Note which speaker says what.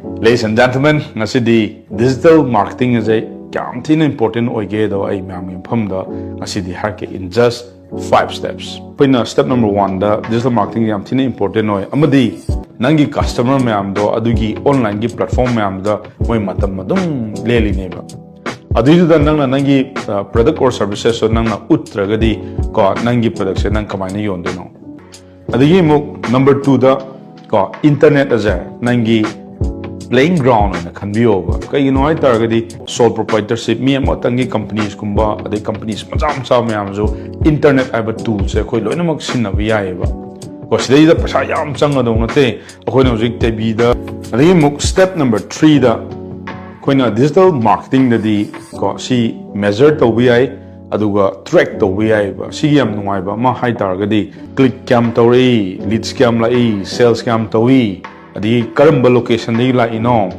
Speaker 1: Ladies and gentlemen, ngasidi digital marketing is a kyam thina important oige do ai myam pham da ngasidi harke in just 5 steps. Poina step number 1 da digital marketing yam thina important oi amadi nangi customer myam do adugi online gi platform myam da moi matam madum leli ne ba. Adu da nang nangi product or services so nang na utragadi ko nangi product se nang kamai yon do no. Adigi muk number 2 da ko internet as a nangi playing ground na khanbi over kai you know I targeti sole proprietorship me amotangi companies kumba ade companies majam sa myam jo internet aba tool se khoi loina mak sinna bi ya ba ko sidai da pasa yam changa do ngate khoi na jik te bi da ade muk step number 3 da khoi na digital marketing da di ko si measure to bi ai aduga track to bi ai ba si yam nungai ba ma hai targeti click cam to ri leads cam la sales cam to wi adi karamba location ni la ino